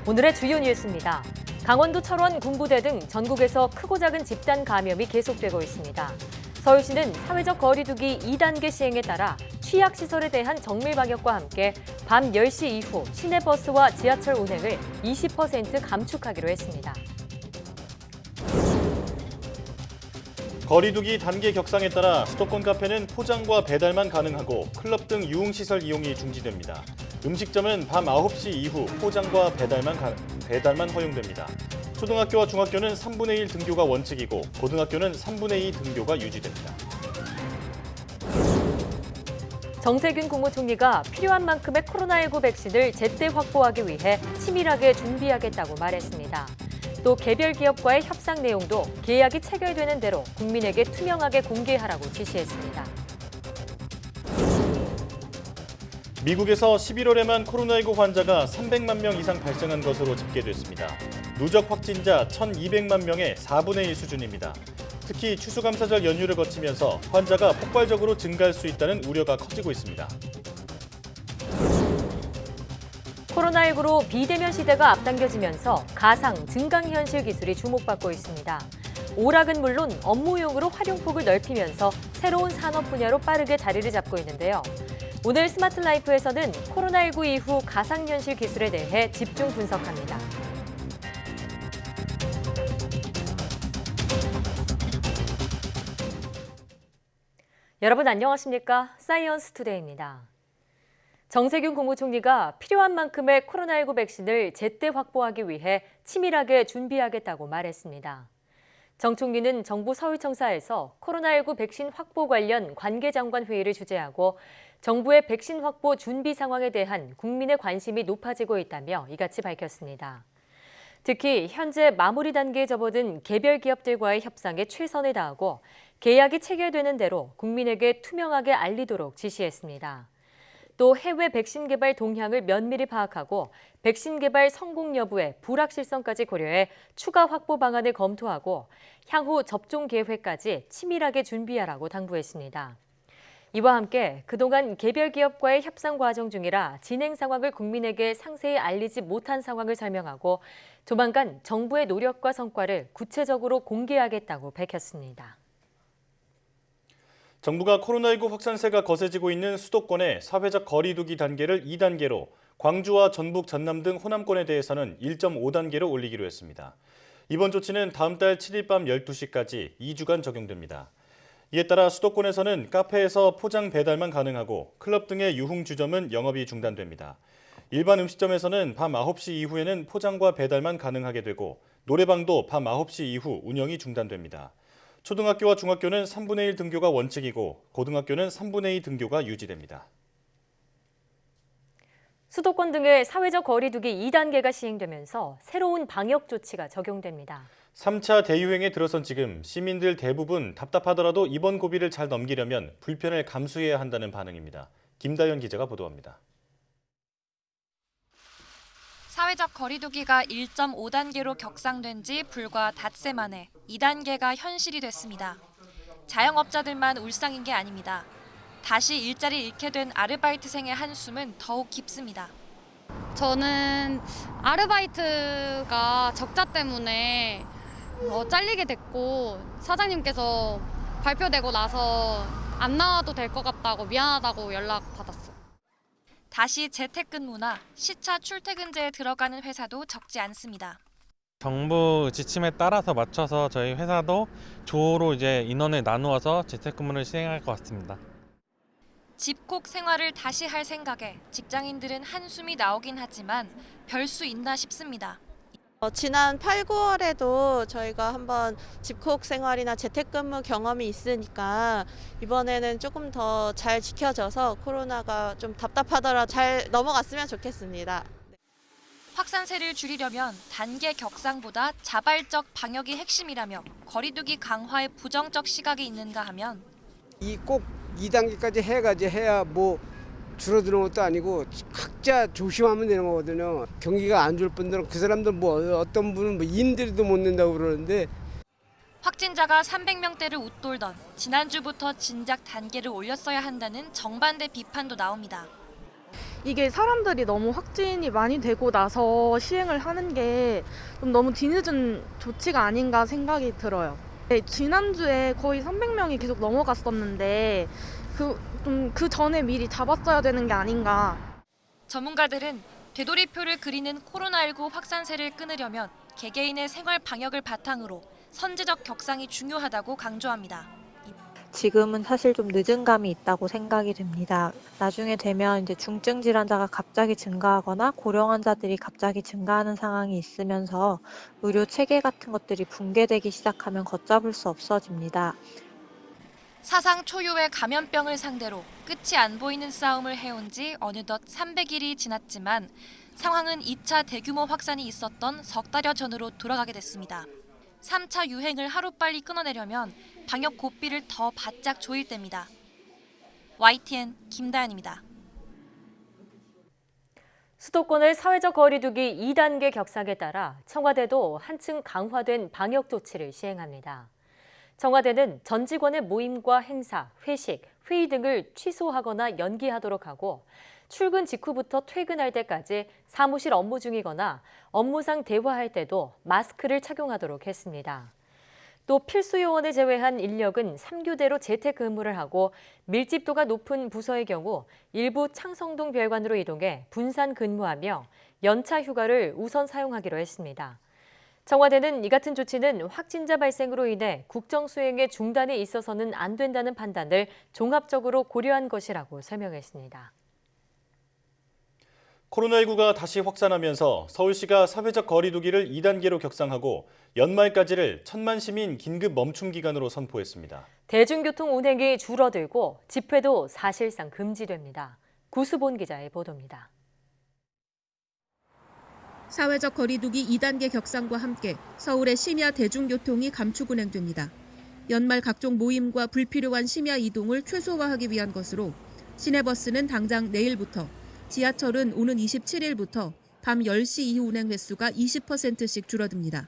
오늘의 주요 뉴스입니다. 강원도 철원, 군부대 등 전국에서 크고 작은 집단 감염이 계속되고 있습니다. 서울시는 사회적 거리 두기 2단계 시행에 따라 취약시설에 대한 정밀 방역과 함께 밤 10시 이후 시내버스와 지하철 운행을 20% 감축하기로 했습니다. 거리두기 단계 격상에 따라 수도권 카페는 포장과 배달만 가능하고 클럽 등 유흥시설 이용이 중지됩니다. 음식점은 밤 9시 이후 포장과 배달만 허용됩니다. 초등학교와 중학교는 3분의 1 등교가 원칙이고 고등학교는 3분의 2 등교가 유지됩니다. 정세균 국무총리가 필요한 만큼의 코로나19 백신을 제때 확보하기 위해 치밀하게 준비하겠다고 말했습니다. 또 개별 기업과의 협상 내용도 계약이 체결되는 대로 국민에게 투명하게 공개하라고 지시했습니다. 미국에서 11월에만 코로나19 환자가 300만 명 이상 발생한 것으로 집계됐습니다. 누적 확진자 1,200만 명의 4분의 1 수준입니다. 특히 추수감사절 연휴를 거치면서 환자가 폭발적으로 증가할 수 있다는 우려가 커지고 있습니다. 코로나19로 비대면 시대가 앞당겨지면서 가상, 증강현실 기술이 주목받고 있습니다. 오락은 물론 업무용으로 활용폭을 넓히면서 새로운 산업 분야로 빠르게 자리를 잡고 있는데요. 오늘 스마트 라이프에서는 코로나19 이후 가상현실 기술에 대해 집중 분석합니다. 여러분 안녕하십니까? 사이언스 투데이입니다. 정세균 국무총리가 필요한 만큼의 코로나19 백신을 제때 확보하기 위해 치밀하게 준비하겠다고 말했습니다. 정 총리는 정부 서울청사에서 코로나19 백신 확보 관련 관계장관 회의를 주재하고 정부의 백신 확보 준비 상황에 대한 국민의 관심이 높아지고 있다며 이같이 밝혔습니다. 특히 현재 마무리 단계에 접어든 개별 기업들과의 협상에 최선을 다하고 계약이 체결되는 대로 국민에게 투명하게 알리도록 지시했습니다. 또 해외 백신 개발 동향을 면밀히 파악하고 백신 개발 성공 여부의 불확실성까지 고려해 추가 확보 방안을 검토하고 향후 접종 계획까지 치밀하게 준비하라고 당부했습니다. 이와 함께 그동안 개별 기업과의 협상 과정 중이라 진행 상황을 국민에게 상세히 알리지 못한 상황을 설명하고 조만간 정부의 노력과 성과를 구체적으로 공개하겠다고 밝혔습니다. 정부가 코로나19 확산세가 거세지고 있는 수도권의 사회적 거리 두기 단계를 2단계로, 광주와 전북, 전남 등 호남권에 대해서는 1.5단계로 올리기로 했습니다. 이번 조치는 다음 달 7일 밤 12시까지 2주간 적용됩니다. 이에 따라 수도권에서는 카페에서 포장 배달만 가능하고 클럽 등의 유흥주점은 영업이 중단됩니다. 일반 음식점에서는 밤 9시 이후에는 포장과 배달만 가능하게 되고 노래방도 밤 9시 이후 운영이 중단됩니다. 초등학교와 중학교는 3분의 1 등교가 원칙이고 고등학교는 3분의 2 등교가 유지됩니다. 수도권 등의 사회적 거리 두기 2단계가 시행되면서 새로운 방역 조치가 적용됩니다. 3차 대유행에 들어선 지금 시민들 대부분 답답하더라도 이번 고비를 잘 넘기려면 불편을 감수해야 한다는 반응입니다. 김다연 기자가 보도합니다. 사회적 거리두기가 1.5단계로 격상된 지 불과 닷새 만에 2단계가 현실이 됐습니다. 자영업자들만 울상인 게 아닙니다. 다시 일자리를 잃게 된 아르바이트생의 한숨은 더욱 깊습니다. 저는 아르바이트가 적자 때문에 잘리게 됐고 사장님께서 발표되고 나서 안 나와도 될 것 같다고 미안하다고 연락받았어요. 다시 재택근무나 시차 출퇴근제에 들어가는 회사도 적지 않습니다. 정부 지침에 따라서 맞춰서 저희 회사도 조로 이제 인원을 나누어서 재택근무를 시행할 것 같습니다. 집콕 생활을 다시 할 생각에 직장인들은 한숨이 나오긴 하지만 별 수 있나 싶습니다. 지난 8, 9월에도 저희가 한번 집콕 생활이나 재택근무 경험이 있으니까 이번에는 조금 더 잘 지켜져서 코로나가 좀 답답하더라도 잘 넘어갔으면 좋겠습니다. 확산세를 줄이려면 단계 격상보다 자발적 방역이 핵심이라며 거리두기 강화에 부정적 시각이 있는가 하면 이 꼭 2단계까지 해야 뭐 줄어드는 것도 아니고 각자 조심하면 되는 거거든요. 경기가 안 좋을 분들은 그 사람들 뭐 어떤 분은 뭐 임대료도 못 낸다고 그러는데 확진자가 300명대를 웃돌던 지난주부터 진작 단계를 올렸어야 한다는 정반대 비판도 나옵니다. 이게 사람들이 너무 확진이 많이 되고 나서 시행을 하는 게 좀 너무 뒤늦은 조치가 아닌가 생각이 들어요. 네, 지난주에 거의 300명이 계속 넘어갔었는데 그 전에 미리 잡았어야 되는 게 아닌가. 전문가들은 되돌이표를 그리는 코로나19 확산세를 끊으려면 개개인의 생활 방역을 바탕으로 선제적 격상이 중요하다고 강조합니다. 지금은 사실 좀 늦은 감이 있다고 생각이 됩니다. 나중에 되면 이제 중증 질환자가 갑자기 증가하거나 고령 환자들이 갑자기 증가하는 상황이 있으면서 의료 체계 같은 것들이 붕괴되기 시작하면 걷잡을 수 없어집니다. 사상 초유의 감염병을 상대로 끝이 안 보이는 싸움을 해온 지 어느덧 300일이 지났지만 상황은 2차 대규모 확산이 있었던 석 달여 전으로 돌아가게 됐습니다. 3차 유행을 하루빨리 끊어내려면 방역 고삐를 더 바짝 조일 때입니다. YTN 김다연입니다. 수도권의 사회적 거리 두기 2단계 격상에 따라 청와대도 한층 강화된 방역 조치를 시행합니다. 청와대는 전 직원의 모임과 행사, 회식, 회의 등을 취소하거나 연기하도록 하고 출근 직후부터 퇴근할 때까지 사무실 업무 중이거나 업무상 대화할 때도 마스크를 착용하도록 했습니다. 또 필수 요원을 제외한 인력은 3교대로 재택근무를 하고 밀집도가 높은 부서의 경우 일부 창성동 별관으로 이동해 분산 근무하며 연차 휴가를 우선 사용하기로 했습니다. 청와대는 이 같은 조치는 확진자 발생으로 인해 국정 수행에 중단이 있어서는 안 된다는 판단을 종합적으로 고려한 것이라고 설명했습니다. 코로나19가 다시 확산하면서 서울시가 사회적 거리 두기를 2단계로 격상하고 연말까지를 1000만 시민 긴급 멈춤 기간으로 선포했습니다. 대중교통 운행이 줄어들고 집회도 사실상 금지됩니다. 구수본 기자의 보도입니다. 사회적 거리 두기 2단계 격상과 함께 서울의 심야 대중교통이 감축 운행됩니다. 연말 각종 모임과 불필요한 심야 이동을 최소화하기 위한 것으로 시내버스는 당장 내일부터, 지하철은 오는 27일부터 밤 10시 이후 운행 횟수가 20%씩 줄어듭니다.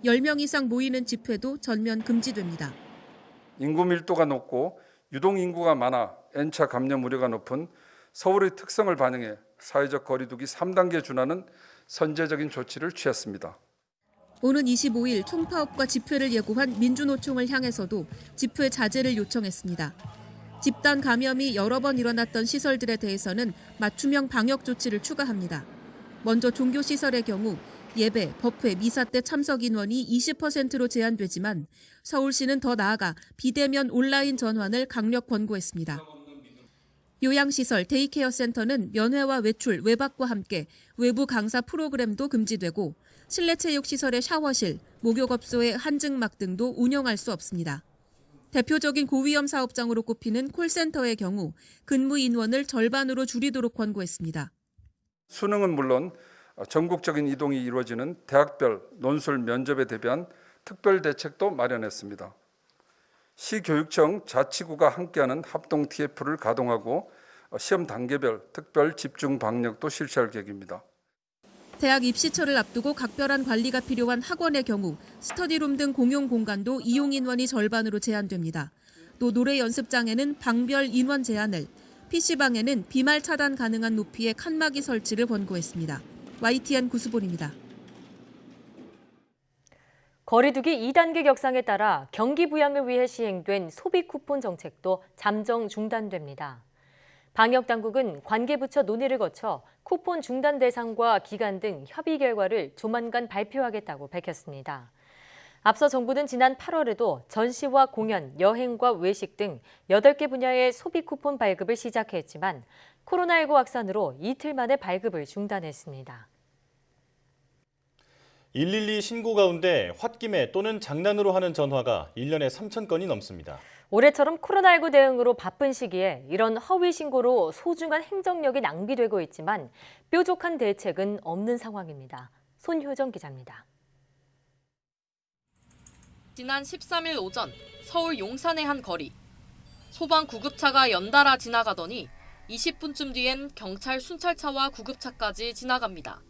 10명 이상 모이는 집회도 전면 금지됩니다. 인구 밀도가 높고 유동 인구가 많아 N차 감염 우려가 높은 서울의 특성을 반영해 사회적 거리 두기 3단계에 준하는 선제적인 조치를 취했습니다. 오는 25일 총파업과 집회를 예고한 민주노총을 향해서도 집회 자제를 요청했습니다. 집단 감염이 여러 번 일어났던 시설들에 대해서는 맞춤형 방역 조치를 추가합니다. 먼저 종교시설의 경우 예배, 법회, 미사 때 참석 인원이 20%로 제한되지만 서울시는 더 나아가 비대면 온라인 전환을 강력 권고했습니다. 요양시설, 데이케어 센터는 면회와 외출, 외박과 함께 외부 강사 프로그램도 금지되고 실내체육시설의 샤워실, 목욕업소의 한증막 등도 운영할 수 없습니다. 대표적인 고위험 사업장으로 꼽히는 콜센터의 경우 근무 인원을 절반으로 줄이도록 권고했습니다. 수능은 물론 전국적인 이동이 이루어지는 대학별 논술 면접에 대비한 특별 대책도 마련했습니다. 시교육청 자치구가 함께하는 합동 TF를 가동하고 시험 단계별 특별 집중 방역도 실시할 계획입니다. 대학 입시철을 앞두고 각별한 관리가 필요한 학원의 경우 스터디룸 등 공용 공간도 이용 인원이 절반으로 제한됩니다. 또 노래 연습장에는 방별 인원 제한을, PC방에는 비말 차단 가능한 높이의 칸막이 설치를 권고했습니다. YTN 구수본입니다. 거리두기 2단계 격상에 따라 경기 부양을 위해 시행된 소비 쿠폰 정책도 잠정 중단됩니다. 방역당국은 관계부처 논의를 거쳐 쿠폰 중단 대상과 기간 등 협의 결과를 조만간 발표하겠다고 밝혔습니다. 앞서 정부는 지난 8월에도 전시와 공연, 여행과 외식 등 8개 분야의 소비 쿠폰 발급을 시작했지만 코로나19 확산으로 이틀 만에 발급을 중단했습니다. 112 신고 가운데 홧김에 또는 장난으로 하는 전화가 1년에 3,000건이 넘습니다. 올해처럼 코로나19 대응으로 바쁜 시기에 이런 허위 신고로 소중한 행정력이 낭비되고 있지만 뾰족한 대책은 없는 상황입니다. 손효정 기자입니다. 지난 13일 오전 서울 용산의 한 거리. 소방 구급차가 연달아 지나가더니 20분쯤 뒤엔 경찰 순찰차와 구급차까지 지나갑니다.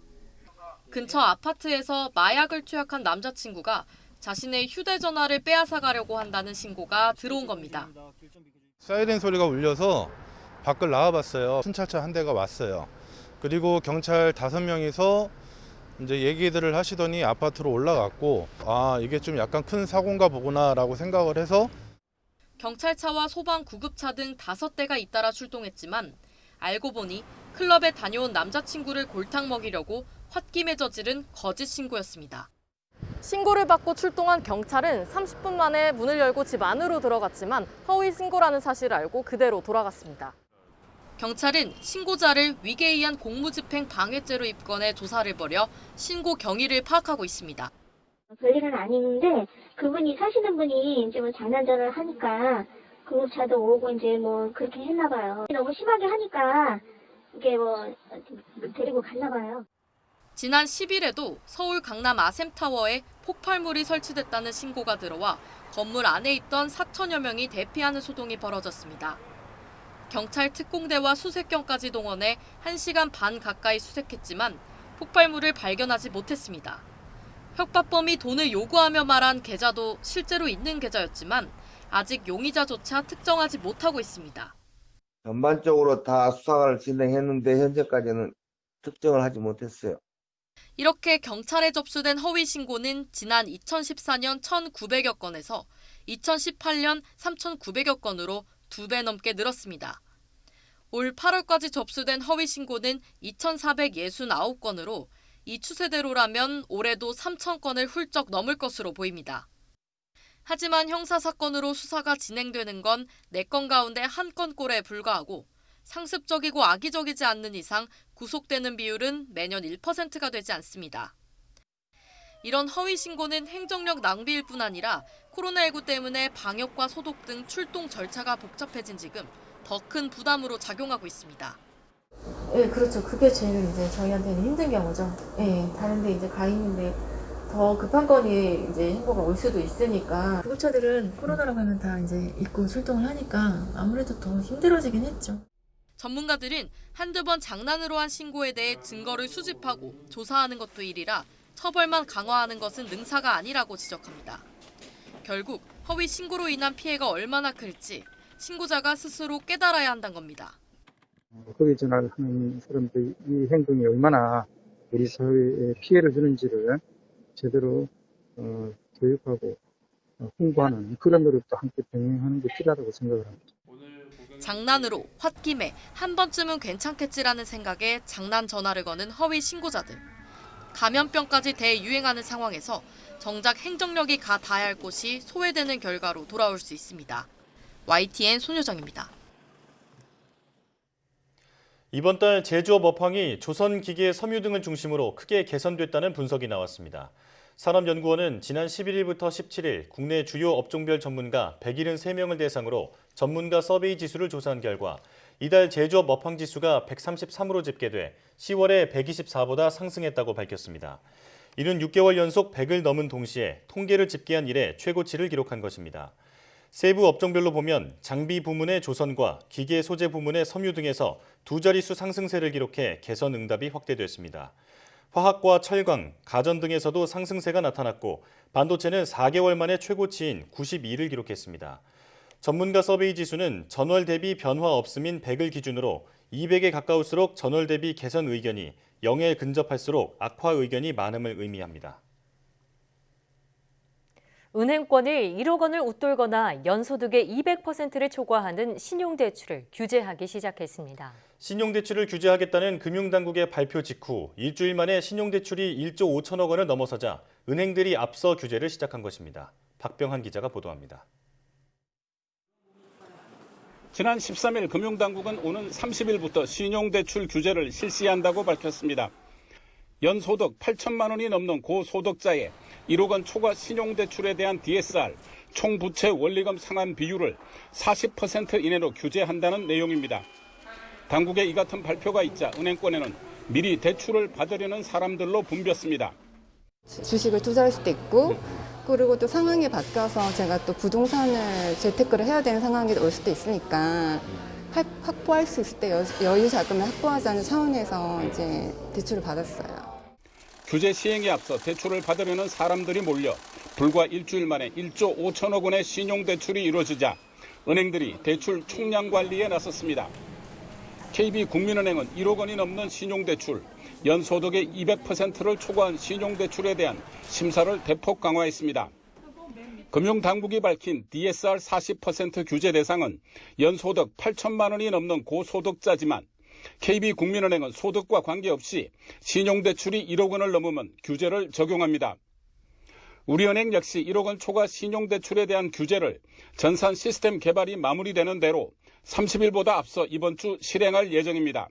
근처 아파트에서 마약을 투약한 남자친구가 자신의 휴대전화를 빼앗아 가려고 한다는 신고가 들어온 겁니다. 사이렌 소리가 울려서 밖을 나와봤어요. 순찰차 한 대가 왔어요. 그리고 경찰 5명이서 이제 얘기들을 하시더니 아파트로 올라갔고, 아, 이게 좀 약간 큰 사고인가 보구나라고 생각을 해서 경찰차와 소방 구급차 등 5대가 잇따라 출동했지만 알고 보니 클럽에 다녀온 남자친구를 골탕 먹이려고 홧김에 저지른 거짓 신고였습니다. 신고를 받고 출동한 경찰은 30분 만에 문을 열고 집 안으로 들어갔지만 허위 신고라는 사실을 알고 그대로 돌아갔습니다. 경찰은 신고자를 위계의한 공무집행 방해죄로 입건해 조사를 벌여 신고 경위를 파악하고 있습니다. 별일은 아닌데 그분이 사시는 분이 이제 뭐 장난전을 하니까 구급차도 오고 이제 뭐 그렇게 했나 봐요. 너무 심하게 하니까 이게 뭐 데리고 갔나 봐요. 지난 10일에도 서울 강남 아셈타워에 폭발물이 설치됐다는 신고가 들어와 건물 안에 있던 4천여 명이 대피하는 소동이 벌어졌습니다. 경찰 특공대와 수색견까지 동원해 1시간 반 가까이 수색했지만 폭발물을 발견하지 못했습니다. 협박범이 돈을 요구하며 말한 계좌도 실제로 있는 계좌였지만 아직 용의자조차 특정하지 못하고 있습니다. 전반적으로 다 수사를 진행했는데 현재까지는 특정을 하지 못했어요. 이렇게 경찰에 접수된 허위 신고는 지난 2014년 1,900여 건에서 2018년 3,900여 건으로 2배 넘게 늘었습니다. 올 8월까지 접수된 허위 신고는 2,469건으로 이 추세대로라면 올해도 3,000건을 훌쩍 넘을 것으로 보입니다. 하지만 형사사건으로 수사가 진행되는 건 4건 가운데 1건꼴에 불과하고 상습적이고 악의적이지 않는 이상 구속되는 비율은 매년 1%가 되지 않습니다. 이런 허위 신고는 행정력 낭비일 뿐 아니라 코로나19 때문에 방역과 소독 등 출동 절차가 복잡해진 지금 더 큰 부담으로 작용하고 있습니다. 네, 그렇죠. 그게 제일 이제 저희한테는 힘든 경우죠. 네, 다른데 이제 가 있는데 더 급한 건이 이제 신고가 올 수도 있으니까 구급차들은 코로나라고 하면 다 이제 입고 출동을 하니까 아무래도 더 힘들어지긴 했죠. 전문가들은 한두 번 장난으로 한 신고에 대해 증거를 수집하고 조사하는 것도 일이라 처벌만 강화하는 것은 능사가 아니라고 지적합니다. 결국 허위 신고로 인한 피해가 얼마나 클지 신고자가 스스로 깨달아야 한다는 겁니다. 허위 전화를 하는 사람들 이 행동이 얼마나 우리 사회에 피해를 주는지를 제대로 교육하고 홍보하는 그런 노력도 함께 병행하는 게 필요하다고 생각을 합니다. 장난으로 홧김에 한 번쯤은 괜찮겠지라는 생각에 장난 전화를 거는 허위 신고자들. 감염병까지 대유행하는 상황에서 정작 행정력이 가 닿아야 할 곳이 소외되는 결과로 돌아올 수 있습니다. YTN 손효정입니다. 이번 달 제조업 업황이 조선기계 섬유 등을 중심으로 크게 개선됐다는 분석이 나왔습니다. 산업연구원은 지난 11일부터 17일 국내 주요 업종별 전문가 173명을 대상으로 전문가 서베이 지수를 조사한 결과 이달 제조업 업황 지수가 133으로 집계돼 10월에 124보다 상승했다고 밝혔습니다. 이는 6개월 연속 100을 넘은 동시에 통계를 집계한 이래 최고치를 기록한 것입니다. 세부 업종별로 보면 장비 부문의 조선과 기계 소재 부문의 섬유 등에서 두 자릿수 상승세를 기록해 개선 응답이 확대됐습니다. 화학과 철강, 가전 등에서도 상승세가 나타났고 반도체는 4개월 만에 최고치인 92를 기록했습니다. 전문가 서베이 지수는 전월 대비 변화 없음인 100을 기준으로 200에 가까울수록 전월 대비 개선 의견이 0에 근접할수록 악화 의견이 많음을 의미합니다. 은행권이 1억 원을 웃돌거나 연소득의 200%를 초과하는 신용대출을 규제하기 시작했습니다. 신용대출을 규제하겠다는 금융당국의 발표 직후 일주일 만에 신용대출이 1조 5천억 원을 넘어서자 은행들이 앞서 규제를 시작한 것입니다. 박병한 기자가 보도합니다. 지난 13일 금융당국은 오는 30일부터 신용대출 규제를 실시한다고 밝혔습니다. 연소득 8천만 원이 넘는 고소득자의 1억 원 초과 신용대출에 대한 DSR, 총부채 원리금 상환 비율을 40% 이내로 규제한다는 내용입니다. 당국의 이 같은 발표가 있자 은행권에는 미리 대출을 받으려는 사람들로 붐볐습니다. 주식을 투자할 수도 있고 그리고 또 상황이 바뀌어서 제가 또 부동산을 재테크를 해야 되는 상황이 올 수도 있으니까 확보할 수 있을 때 여유 자금을 확보하자는 차원에서 이제 대출을 받았어요. 규제 시행에 앞서 대출을 받으려는 사람들이 몰려 불과 일주일 만에 1조 5천억 원의 신용대출이 이루어지자 은행들이 대출 총량 관리에 나섰습니다. KB국민은행은 1억 원이 넘는 신용대출, 연소득의 200%를 초과한 신용대출에 대한 심사를 대폭 강화했습니다. 금융당국이 밝힌 DSR 40% 규제 대상은 연소득 8천만 원이 넘는 고소득자지만 KB국민은행은 소득과 관계없이 신용대출이 1억 원을 넘으면 규제를 적용합니다. 우리은행 역시 1억 원 초과 신용대출에 대한 규제를 전산 시스템 개발이 마무리되는 대로 30일보다 앞서 이번 주 실행할 예정입니다.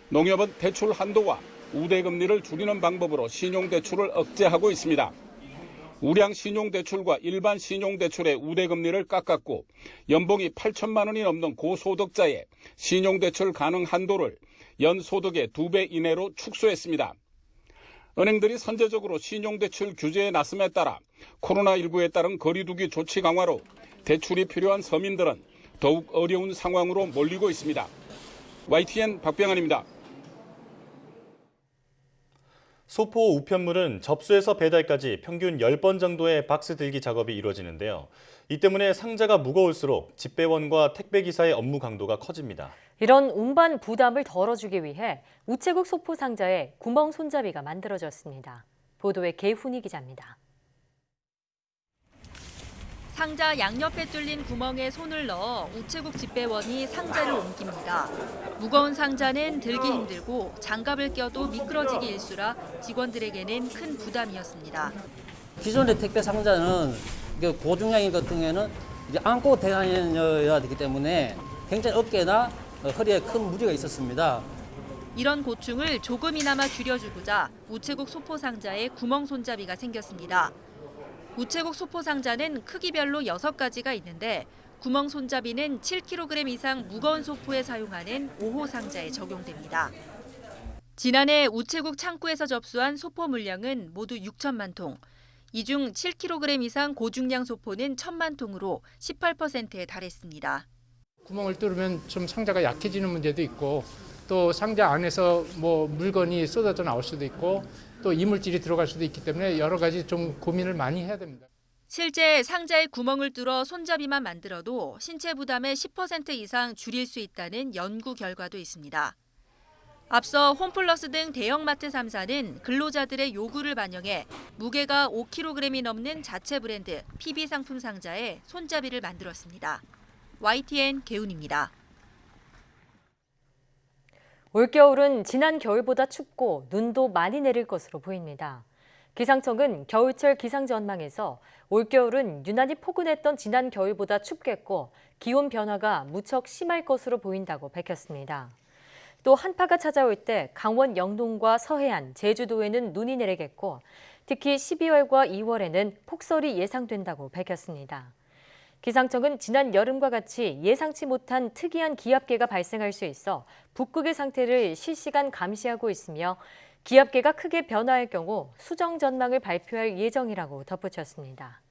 농협은 대출 한도와 우대금리를 줄이는 방법으로 신용대출을 억제하고 있습니다. 우량 신용대출과 일반 신용대출의 우대금리를 깎았고 연봉이 8천만 원이 넘는 고소득자의 신용대출 가능 한도를 연소득의 2배 이내로 축소했습니다. 은행들이 선제적으로 신용대출 규제에 나섬에 따라 코로나19에 따른 거리두기 조치 강화로 대출이 필요한 서민들은 더욱 어려운 상황으로 몰리고 있습니다. YTN 박병환입니다. 소포 우편물은 접수에서 배달까지 평균 10번 정도의 박스 들기 작업이 이루어지는데요. 이 때문에 상자가 무거울수록 집배원과 택배기사의 업무 강도가 커집니다. 이런 운반 부담을 덜어주기 위해 우체국 소포 상자에 구멍 손잡이가 만들어졌습니다. 보도에 개훈이 기자입니다. 상자 양옆에 뚫린 구멍에 손을 넣어 우체국 집배원이 상자를 옮깁니다. 무거운 상자는 들기 힘들고 장갑을 껴도 미끄러지기 일쑤라 직원들에게는 큰 부담이었습니다. 기존의 택배 상자는 고중량인 같은 경우에는 이제 안고 다녀야 되기 때문에 굉장히 어깨나 허리에 큰 무리가 있었습니다. 이런 고충을 조금이나마 줄여주고자 우체국 소포 상자에 구멍 손잡이가 생겼습니다. 우체국 소포 상자는 크기별로 6가지가 있는데 구멍 손잡이는 7kg 이상 무거운 소포에 사용하는 5호 상자에 적용됩니다. 지난해 우체국 창구에서 접수한 소포 물량은 모두 6천만 통. 이 중 7kg 이상 고중량 소포는 1,000만 통으로 18%에 달했습니다. 구멍을 뚫으면 좀 상자가 약해지는 문제도 있고 또 상자 안에서 물건이 쏟아져 나올 수도 있고 또 이물질이 들어갈 수도 있기 때문에 여러 가지 좀 고민을 많이 해야 됩니다. 실제 상자에 구멍을 뚫어 손잡이만 만들어도 신체 부담의 10% 이상 줄일 수 있다는 연구 결과도 있습니다. 앞서 홈플러스 등 대형마트 3사는 근로자들의 요구를 반영해 무게가 5kg이 넘는 자체 브랜드 PB 상품 상자에 손잡이를 만들었습니다. YTN 개훈입니다. 올겨울은 지난 겨울보다 춥고 눈도 많이 내릴 것으로 보입니다. 기상청은 겨울철 기상 전망에서 올겨울은 유난히 포근했던 지난 겨울보다 춥겠고 기온 변화가 무척 심할 것으로 보인다고 밝혔습니다. 또 한파가 찾아올 때 강원 영동과 서해안, 제주도에는 눈이 내리겠고 특히 12월과 2월에는 폭설이 예상된다고 밝혔습니다. 기상청은 지난 여름과 같이 예상치 못한 특이한 기압계가 발생할 수 있어 북극의 상태를 실시간 감시하고 있으며 기압계가 크게 변화할 경우 수정 전망을 발표할 예정이라고 덧붙였습니다.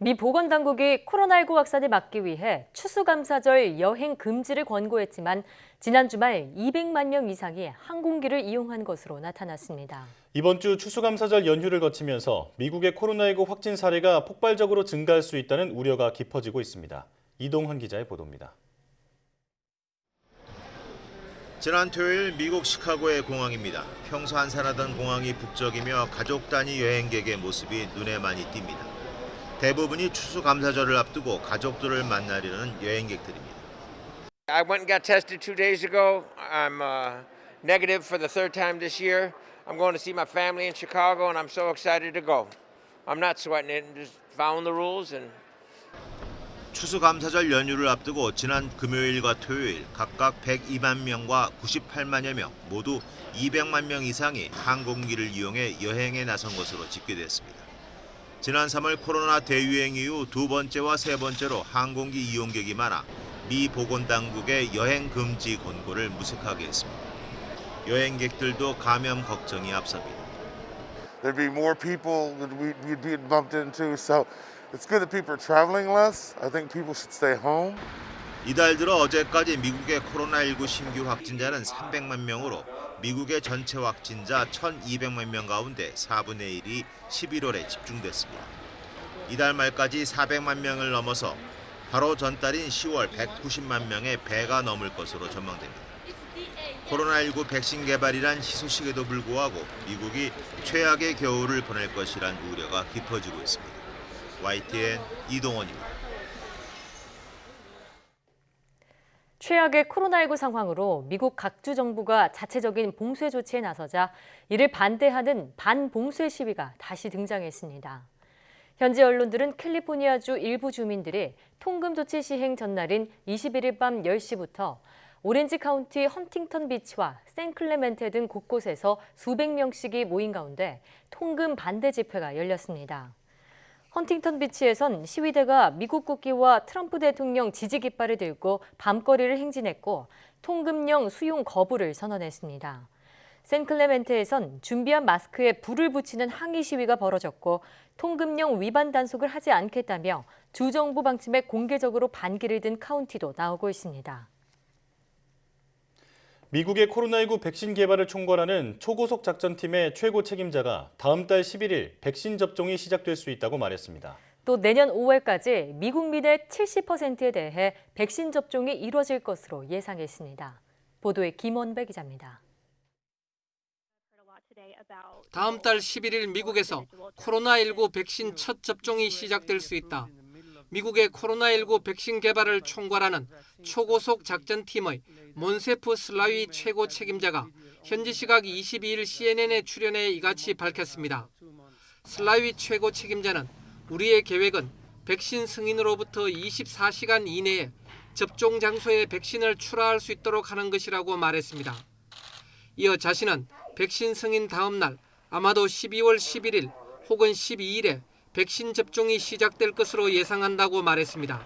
미 보건당국이 코로나19 확산을 막기 위해 추수감사절 여행 금지를 권고했지만 지난 주말 200만 명 이상이 항공기를 이용한 것으로 나타났습니다. 이번 주 추수감사절 연휴를 거치면서 미국의 코로나19 확진 사례가 폭발적으로 증가할 수 있다는 우려가 깊어지고 있습니다. 이동헌 기자의 보도입니다. 지난 토요일 미국 시카고의 공항입니다. 평소 한산하던 공항이 북적이며 가족 단위 여행객의 모습이 눈에 많이 띕니다. 대부분이 추수감사절을 앞두고 가족들을 만나려는 여행객들입니다. I went and got tested 2 days ago. I'm negative for the 3rd time this year. I'm going to see my family in Chicago and I'm so excited to go. I'm not sweating it and just following the rules and 추수감사절 연휴를 앞두고 지난 금요일과 토요일 각각 102만 명과 98만여 명, 모두 200만 명 이상이 항공기를 이용해 여행에 나선 것으로 집계됐습니다. 지난 3월 코로나 대유행 이후 2번째와 3번째로 항공기 이용객이 많아 미 보건당국의 여행 금지 권고를 무색하게 했습니다. 여행객들도 감염 걱정이 앞섭니다. There'd be more people that we'd be bumped into, so it's good that people are traveling less. I think people should stay home. 이달 들어 어제까지 미국의 코로나19 신규 확진자는 300만 명으로 미국의 전체 확진자 1,200만 명 가운데 4분의 1이 11월에 집중됐습니다. 이달 말까지 400만 명을 넘어서 바로 전달인 10월 190만 명의 배가 넘을 것으로 전망됩니다. 코로나19 백신 개발이란 희소식에도 불구하고 미국이 최악의 겨울을 보낼 것이란 우려가 깊어지고 있습니다. YTN 이동원입니다. 최악의 코로나19 상황으로 미국 각주 정부가 자체적인 봉쇄 조치에 나서자 이를 반대하는 반봉쇄 시위가 다시 등장했습니다. 현지 언론들은 캘리포니아주 일부 주민들이 통금 조치 시행 전날인 21일 밤 10시부터 오렌지 카운티 헌팅턴 비치와 샌클레멘테 등 곳곳에서 수백 명씩이 모인 가운데 통금 반대 집회가 열렸습니다. 헌팅턴 비치에선 시위대가 미국 국기와 트럼프 대통령 지지 깃발을 들고 밤거리를 행진했고 통금령 수용 거부를 선언했습니다. 샌클레멘테에선 준비한 마스크에 불을 붙이는 항의 시위가 벌어졌고 통금령 위반 단속을 하지 않겠다며 주정부 방침에 공개적으로 반기를 든 카운티도 나오고 있습니다. 미국의 코로나19 백신 개발을 총괄하는 초고속 작전팀의 최고 책임자가 다음 달 11일 백신 접종이 시작될 수 있다고 말했습니다. 또 내년 5월까지 미국 민의 70%에 대해 백신 접종이 이루어질 것으로 예상했습니다. 보도에 김원배 기자입니다. 다음 달 11일 미국에서 코로나19 백신 첫 접종이 시작될 수 있다. 미국의 코로나19 백신 개발을 총괄하는 초고속 작전팀의 몬세프 슬라위 최고 책임자가 현지 시각 22일 CNN에 출연해 이같이 밝혔습니다. 슬라위 최고 책임자는 우리의 계획은 백신 승인으로부터 24시간 이내에 접종 장소에 백신을 출하할 수 있도록 하는 것이라고 말했습니다. 이어 자신은 백신 승인 다음 날 아마도 12월 11일 혹은 12일에 백신 접종이 시작될 것으로 예상한다고 말했습니다.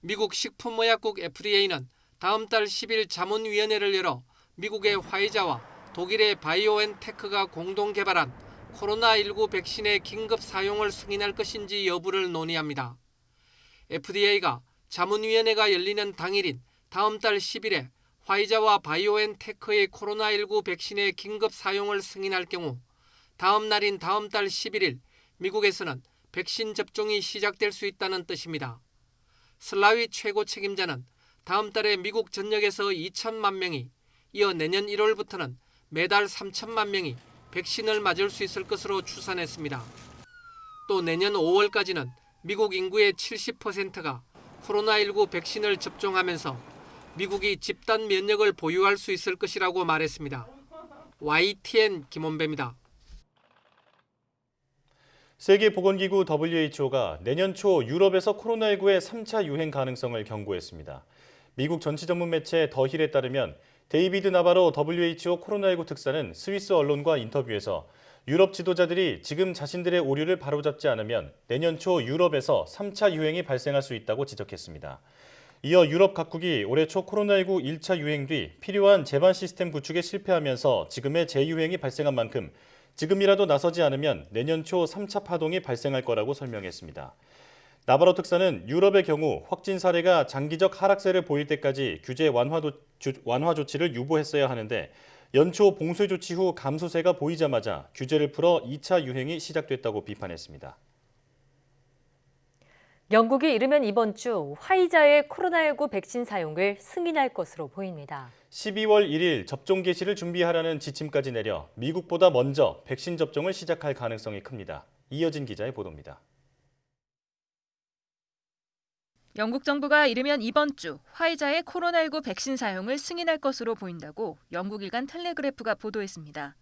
미국 식품의약국 FDA는 다음 달 10일 자문위원회를 열어 미국의 화이자와 독일의 바이오엔테크가 공동 개발한 코로나19 백신의 긴급 사용을 승인할 것인지 여부를 논의합니다. FDA가 자문위원회가 열리는 당일인 다음 달 10일에 화이자와 바이오엔테크의 코로나19 백신의 긴급 사용을 승인할 경우 다음 날인 다음 달 11일 미국에서는 백신 접종이 시작될 수 있다는 뜻입니다. 슬라위 최고 책임자는 다음 달에 미국 전역에서 2천만 명이, 이어 내년 1월부터는 매달 3천만 명이 백신을 맞을 수 있을 것으로 추산했습니다. 또 내년 5월까지는 미국 인구의 70%가 코로나19 백신을 접종하면서 미국이 집단 면역을 보유할 수 있을 것이라고 말했습니다. YTN 김원배입니다. 세계보건기구 WHO가 내년 초 유럽에서 코로나19의 3차 유행 가능성을 경고했습니다. 미국 정치 전문 매체 더 힐에 따르면 데이비드 나바로 WHO 코로나19 특사는 스위스 언론과 인터뷰에서 유럽 지도자들이 지금 자신들의 오류를 바로잡지 않으면 내년 초 유럽에서 3차 유행이 발생할 수 있다고 지적했습니다. 이어 유럽 각국이 올해 초 코로나19 1차 유행 뒤 필요한 재반 시스템 구축에 실패하면서 지금의 재유행이 발생한 만큼 지금이라도 나서지 않으면 내년 초 3차 파동이 발생할 거라고 설명했습니다. 나바로 특사는 유럽의 경우 확진 사례가 장기적 하락세를 보일 때까지 규제 완화 조치를 유보했어야 하는데 연초 봉쇄 조치 후 감소세가 보이자마자 규제를 풀어 2차 유행이 시작됐다고 비판했습니다. 영국이 이르면 이번 주 화이자의 코로나19 백신 사용을 승인할 것으로 보입니다. 12월 1일 접종 개시를 준비하라는 지침까지 내려 미국보다 먼저 백신 접종을 시작할 가능성이 큽니다. 이여진 기자의 보도입니다. 영국 정부가 이르면 이번 주 화이자의 코로나19 백신 사용을 승인할 것으로 보인다고 영국 일간 텔레그래프가 보도했습니다.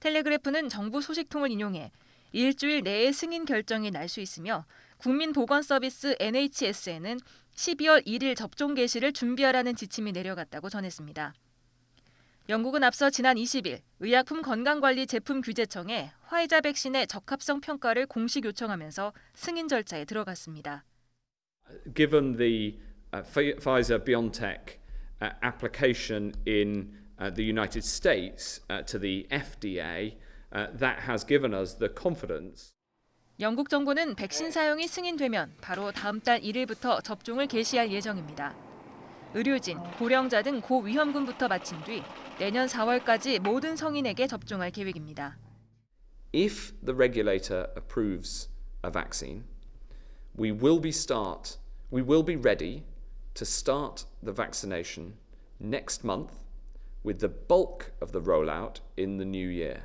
텔레그래프는 정부 소식통을 인용해 일주일 내에 승인 결정이 날 수 있으며 국민보건서비스 NHS에는 12월 1일 접종 개시를 준비하라는 지침이 내려갔다고 전했습니다. 영국은 앞서 지난 20일 의약품건강관리제품규제청에 화이자 백신의 적합성 평가를 공식 요청하면서 승인 절차에 들어갔습니다. Given the Pfizer-BioNTech application in the United States to the FDA, that has given us the confidence. 영국 정부는 백신 사용이 승인되면 바로 다음 달 1일부터 접종을 개시할 예정입니다. 의료진, 고령자 등 고위험군부터 마친 뒤 내년 4월까지 모든 성인에게 접종할 계획입니다. If the regulator approves a vaccine, we will be ready to start the vaccination next month with the bulk of the rollout in the new year.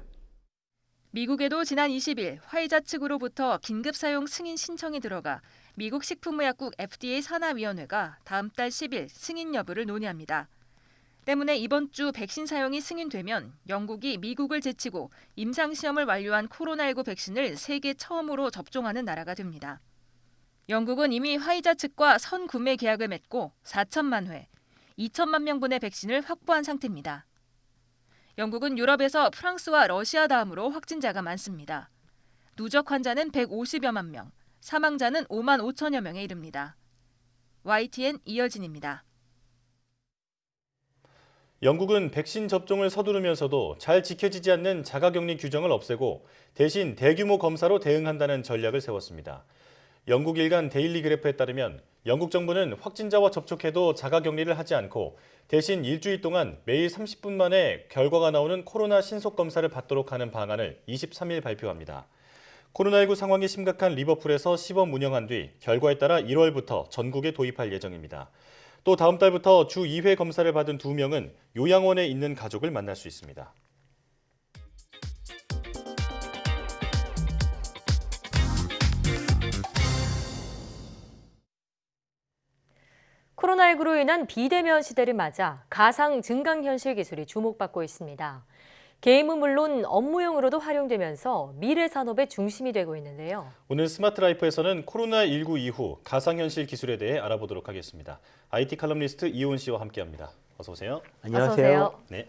미국에도 지난 20일 화이자 측으로부터 긴급 사용 승인 신청이 들어가 미국 식품의약국 FDA 산하위원회가 다음 달 10일 승인 여부를 논의합니다. 때문에 이번 주 백신 사용이 승인되면 영국이 미국을 제치고 임상시험을 완료한 코로나19 백신을 세계 처음으로 접종하는 나라가 됩니다. 영국은 이미 화이자 측과 선구매 계약을 맺고 4천만 회, 2천만 명분의 백신을 확보한 상태입니다. 영국은 유럽에서 프랑스와 러시아 다음으로 확진자가 많습니다. 누적 환자는 150여만 명, 사망자는 5만 5천여 명에 이릅니다. YTN 이여진입니다. 영국은 백신 접종을 서두르면서도 잘 지켜지지 않는 자가격리 규정을 없애고 대신 대규모 검사로 대응한다는 전략을 세웠습니다. 영국 일간 데일리 그래프에 따르면 영국 정부는 확진자와 접촉해도 자가격리를 하지 않고 대신 일주일 동안 매일 30분 만에 결과가 나오는 코로나 신속검사를 받도록 하는 방안을 23일 발표합니다. 코로나19 상황이 심각한 리버풀에서 시범 운영한 뒤 결과에 따라 1월부터 전국에 도입할 예정입니다. 또 다음 달부터 주 2회 검사를 받은 2명은 요양원에 있는 가족을 만날 수 있습니다. 코로나19로 인한 비대면 시대를 맞아 가상 증강현실 기술이 주목받고 있습니다. 게임은 물론 업무용으로도 활용되면서 미래 산업의 중심이 되고 있는데요. 오늘 스마트 라이프에서는 코로나19 이후 가상현실 기술에 대해 알아보도록 하겠습니다. IT 칼럼니스트 이온 씨와 함께합니다. 어서 오세요. 안녕하세요. 네.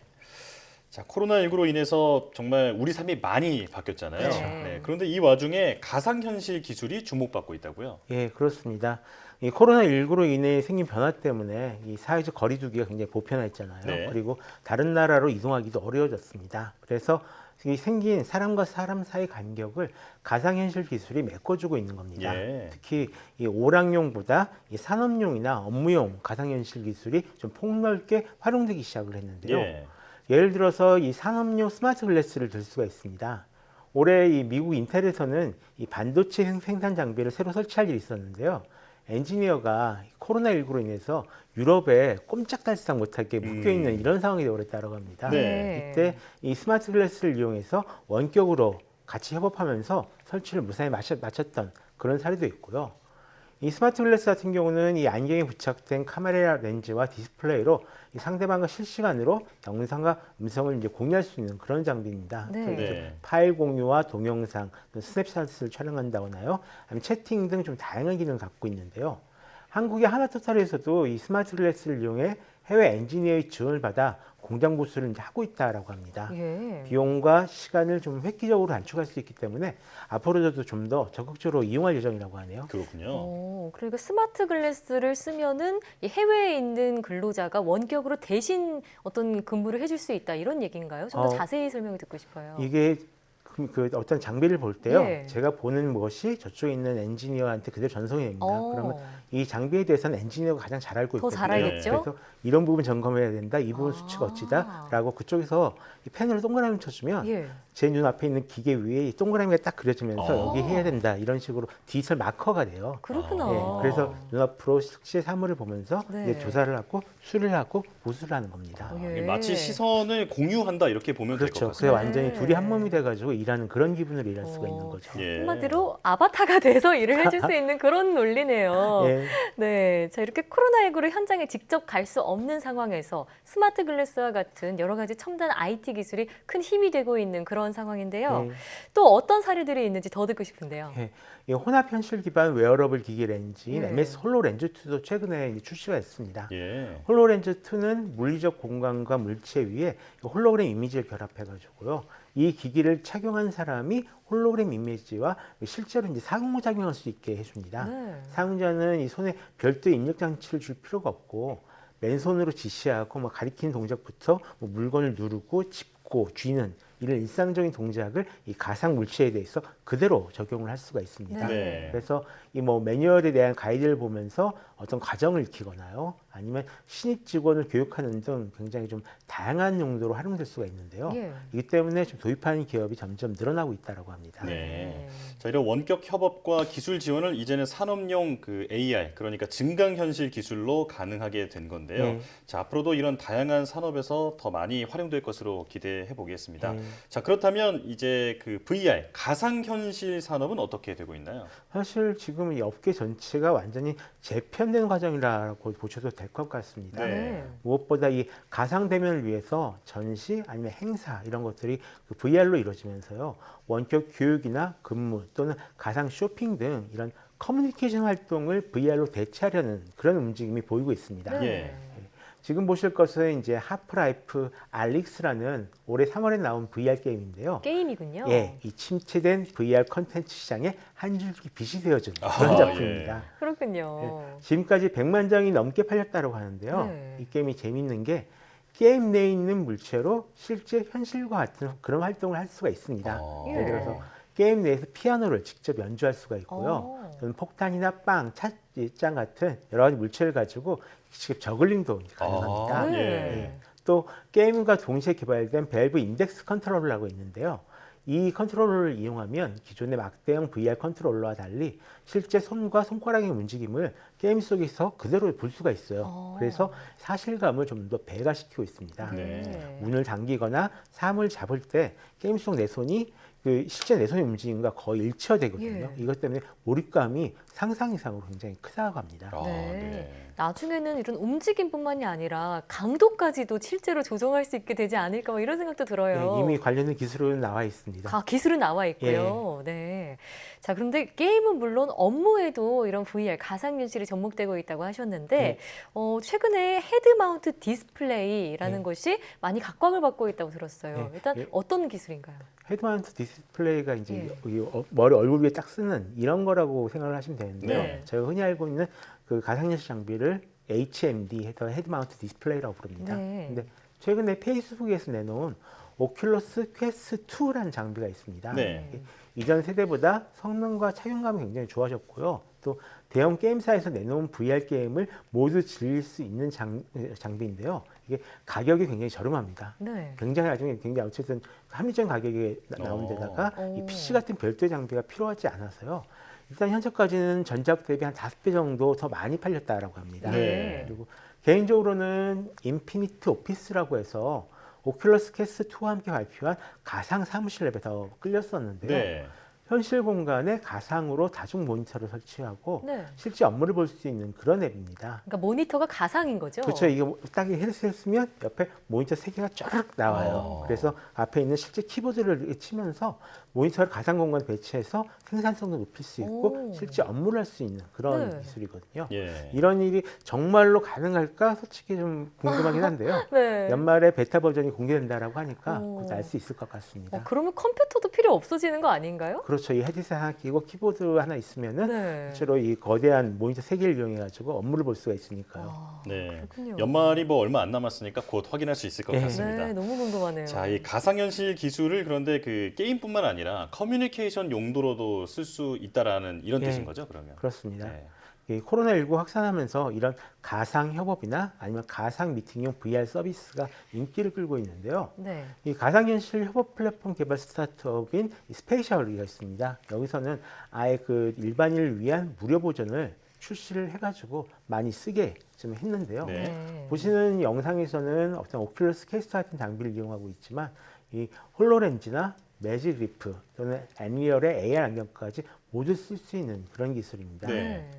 자, 코로나19로 인해서 정말 우리 삶이 많이 바뀌었잖아요. 네, 그런데 이 와중에 가상현실 기술이 주목받고 있다고요? 예, 그렇습니다. 이 코로나19로 인해 생긴 변화 때문에 이 사회적 거리두기가 굉장히 보편화했잖아요. 네. 그리고 다른 나라로 이동하기도 어려워졌습니다. 그래서 이 생긴 사람과 사람 사이 간격을 가상현실 기술이 메꿔주고 있는 겁니다. 예. 특히 이 오락용보다 이 산업용이나 업무용 가상현실 기술이 좀 폭넓게 활용되기 시작을 했는데요. 예. 예를 들어서 이 산업용 스마트 글래스를 들 수가 있습니다. 올해 이 미국 인텔에서는 이 반도체 생산 장비를 새로 설치할 일이 있었는데요. 엔지니어가 코로나19로 인해서 유럽에 꼼짝달싹 못하게 묶여있는 이런 상황이 되어버렸다고 합니다. 네. 이때 이 스마트 글래스를 이용해서 원격으로 같이 협업하면서 설치를 무사히 마쳤던 그런 사례도 있고요. 이 스마트 글래스 같은 경우는 이 안경에 부착된 카메라 렌즈와 디스플레이로 이 상대방과 실시간으로 영상과 음성을 이제 공유할 수 있는 그런 장비입니다. 네. 네. 파일 공유와 동영상, 스냅샷을 촬영한다거나요, 아니면 채팅 등 좀 다양한 기능을 갖고 있는데요. 한국의 하나토탈에서도 이 스마트 글래스를 이용해 해외 엔지니어의 지원을 받아 공장 보수를 이제 하고 있다라고 합니다. 예. 비용과 시간을 좀 획기적으로 단축할 수 있기 때문에 앞으로도 좀 더 적극적으로 이용할 예정이라고 하네요. 그렇군요. 그러니까 스마트 글래스를 쓰면은 이 해외에 있는 근로자가 원격으로 대신 어떤 근무를 해줄 수 있다 이런 얘기인가요? 좀 더 자세히 설명을 듣고 싶어요. 이게 그 어떤 장비를 볼 때요, 예. 제가 보는 것이 저쪽에 있는 엔지니어한테 그대로 전송이 됩니다. 그러면 이 장비에 대해서는 엔지니어가 가장 잘 알고 있거든요. 더 잘 알겠죠? 그래서 이런 부분 점검해야 된다, 이 부분 수치가 어찌다라고 그쪽에서 이 펜으로 동그라미 쳐주면 예. 제 눈앞에 있는 기계 위에 이 동그라미가 딱 그려지면서 여기 해야 된다 이런 식으로 디지털 마커가 돼요. 그렇구나. 그래서 눈앞으로 실제 사물을 보면서 네. 이제 조사를 하고 수리를 하고 보수를 하는 겁니다. 마치 시선을 공유한다 이렇게 보면 될 것 그렇죠. 같습니다. 그래서 완전히 둘이 한 몸이 돼가지고 일하는 그런 기분으로 일할 수가 있는 거죠. 한마디로 아바타가 돼서 일을 해줄 수 있는 그런 논리네요. 예. 네, 자 이렇게 코로나19로 현장에 직접 갈 수 없는 상황에서 스마트 글래스와 같은 여러 가지 첨단 IT 기술이 큰 힘이 되고 있는 그런 상황인데요. 네. 또 어떤 사례들이 있는지 더 듣고 싶은데요. 예. 이 혼합 현실 기반 웨어러블 기기 렌즈인 예. MS 홀로렌즈 2도 최근에 이제 출시가 했습니다. 예. 홀로렌즈 2는 물리적 공간과 물체 위에 홀로그램 이미지를 결합해가지고요. 이 기기를 착용한 사람이 홀로그램 이미지와 실제로 이제 상호작용할 수 있게 해줍니다. 네. 사용자는 이 손에 별도의 입력 장치를 줄 필요가 없고 맨손으로 지시하고 가리키는 동작부터 물건을 누르고 짚고 쥐는 이런 일상적인 동작을 이 가상 물체에 대해서 그대로 적용을 할 수가 있습니다. 네. 그래서 이 뭐 매뉴얼에 대한 가이드를 보면서 어떤 과정을 익히거나요, 아니면 신입 직원을 교육하는 등 굉장히 좀 다양한 용도로 활용될 수가 있는데요. 예. 이기 때문에 좀 도입하는 기업이 점점 늘어나고 있다고 합니다. 네. 자, 이런 원격 협업과 기술 지원을 이제는 산업용 그 AR, 그러니까 증강현실 기술로 가능하게 된 건데요. 네. 자, 앞으로도 이런 다양한 산업에서 더 많이 활용될 것으로 기대해 보겠습니다. 네. 자, 그렇다면 이제 그 VR, 가상현실 산업은 어떻게 되고 있나요? 사실 지금 이 업계 전체가 완전히 재편된 과정이라고 보셔도 될 것 같습니다. 네. 무엇보다 이 가상 대면을 위해서 전시 아니면 행사 이런 것들이 그 VR로 이루어지면서요. 원격 교육이나 근무 또는 가상 쇼핑 등 이런 커뮤니케이션 활동을 VR로 대체하려는 그런 움직임이 보이고 있습니다. 예. 지금 보실 것은 이제 하프라이프 알릭스라는 올해 3월에 나온 VR 게임인데요. 게임이군요. 예, 이 침체된 VR 컨텐츠 시장에 한 줄기 빛이 되어준 그런 작품입니다. 그렇군요. 예, 지금까지 100만 장이 넘게 팔렸다고 하는데요. 네. 이 게임이 재밌는 게 게임 내에 있는 물체로 실제 현실과 같은 그런 활동을 할 수가 있습니다. 예를 들어서 게임 내에서 피아노를 직접 연주할 수가 있고요. 또는 폭탄이나 빵, 찻잔 같은 여러 가지 물체를 가지고 직접 저글링도 가능합니다. 예. 또 게임과 동시에 개발된 밸브 인덱스 컨트롤러라고 있는데요. 이 컨트롤러를 이용하면 기존의 막대형 VR 컨트롤러와 달리 실제 손과 손가락의 움직임을 게임 속에서 그대로 볼 수가 있어요. 그래서 사실감을 좀 더 배가시키고 있습니다. 문을 당기거나 사물을 잡을 때 게임 속 내 손이 그 실제 내 손의 움직임과 거의 일치화되거든요. 이것 때문에 몰입감이 상상 이상으로 굉장히 크다고 합니다. 나중에는 이런 움직임뿐만이 아니라 강도까지도 실제로 조정할 수 있게 되지 않을까 뭐 이런 생각도 들어요. 네, 이미 관련된 기술은 나와 있습니다. 기술은 나와 있고요. 네. 자, 그런데 게임은 물론 업무에도 이런 VR 가상현실이 접목되고 있다고 하셨는데 최근에 헤드 마운트 디스플레이라는 것이 많이 각광을 받고 있다고 들었어요. 일단 어떤 기술인가요? 헤드 마운트 디스플레이가 이제 머리 얼굴 위에 딱 쓰는 이런 거라고 생각을 하시면 되는데요. 저희가 흔히 알고 있는 그 가상현실 장비를 HMD, 헤드 마운트 디스플레이라고 부릅니다. 근데 최근에 페이스북에서 내놓은 오큘러스 퀘스트 2라는 장비가 있습니다. 이전 세대보다 성능과 착용감이 굉장히 좋아졌고요. 또 대형 게임사에서 내놓은 VR 게임을 모두 즐길 수 있는 장비인데요. 이게 가격이 굉장히 저렴합니다. 굉장히 나중에 굉장히 어쨌든 합리적인 가격에 나온 데다가 이 PC 같은 별도의 장비가 필요하지 않아서요. 일단 현재까지는 전작 대비 한 5배 정도 더 많이 팔렸다라고 합니다. 그리고 개인적으로는 인피니트 오피스라고 해서 오큘러스 퀘스트 2와 함께 발표한 가상 사무실 앱에 더 끌렸었는데요. 현실 공간에 가상으로 다중 모니터를 설치하고 실제 업무를 볼 수 있는 그런 앱입니다. 그러니까 모니터가 가상인 거죠? 그렇죠. 이게 딱 헤드셋 쓰면 옆에 모니터 3개가 쫙 나와요. 그래서 앞에 있는 실제 키보드를 치면서 모니터를 가상 공간에 배치해서 생산성도 높일 수 있고 실제 업무를 할 수 있는 그런 기술이거든요. 이런 일이 정말로 가능할까 솔직히 좀 궁금하긴 한데요. 연말에 베타 버전이 공개된다라고 하니까 그것도 알 수 있을 것 같습니다. 그러면 컴퓨터도 필요 없어지는 거 아닌가요? 그렇죠. 이 헤드셋 하나 끼고 키보드 하나 있으면은 실제로 이 거대한 모니터 3개를 이용해가지고 업무를 볼 수가 있으니까요. 연말이 뭐 얼마 안 남았으니까 곧 확인할 수 있을 것 같습니다. 너무 궁금하네요. 자, 이 가상현실 기술을 그런데 그 게임뿐만 아니라 커뮤니케이션 용도로도 쓸 수 있다라는 이런 뜻인 거죠, 그러면? 그렇습니다. 이 코로나19 확산하면서 이런 가상 협업이나 아니면 가상 미팅용 VR 서비스가 인기를 끌고 있는데요. 이 가상현실 협업 플랫폼 개발 스타트업인 스페이셜이가 있습니다. 여기서는 아예 그 일반인을 위한 무료 버전을 출시를 해가지고 많이 쓰게 좀 했는데요. 보시는 영상에서는 어떤 오큘러스 퀘스트 같은 장비를 이용하고 있지만 이 홀로렌즈나 매직 리프 또는 애니얼의 AR 안경까지 모두 쓸 수 있는 그런 기술입니다.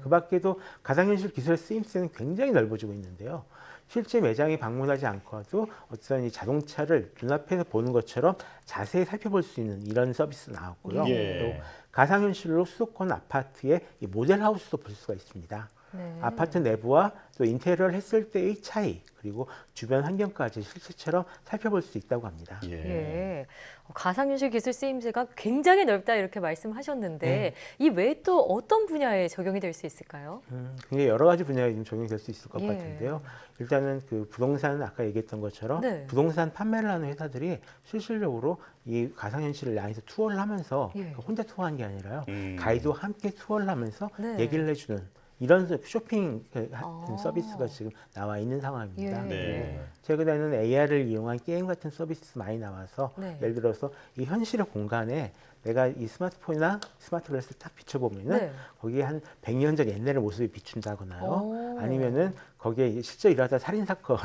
그 밖에도 가상현실 기술의 쓰임새는 굉장히 넓어지고 있는데요. 실제 매장에 방문하지 않고도 어떤 이 자동차를 눈앞에서 보는 것처럼 자세히 살펴볼 수 있는 이런 서비스 나왔고요. 또 가상현실로 수도권 아파트의 이 모델하우스도 볼 수가 있습니다. 네. 아파트 내부와 또 인테리어를 했을 때의 차이, 그리고 주변 환경까지 실체처럼 살펴볼 수 있다고 합니다. 예. 가상현실 기술 쓰임새가 굉장히 넓다 이렇게 말씀하셨는데 네. 이 외에 또 어떤 분야에 적용이 될 수 있을까요? 굉장히 여러 가지 분야에 좀 적용이 될 수 있을 것 예. 같은데요. 일단은 그 부동산 아까 얘기했던 것처럼 네. 부동산 판매를 하는 회사들이 실질적으로 이 가상현실을 안에서 투어를 하면서 예. 혼자 투어한 게 아니라요. 가이드와 함께 투어를 하면서 네. 얘기를 해주는 이런 쇼핑 같은 서비스가 지금 나와 있는 상황입니다. 예. 네. 최근에는 AR을 이용한 게임 같은 서비스 많이 나와서 네. 예를 들어서 이 현실의 공간에 내가 이 스마트폰이나 스마트 글래스를 딱 비춰보면은 네. 거기에 한 100년 전 옛날의 모습이 비춘다거나요. 오. 아니면은 거기에 실제 일어났던 살인사건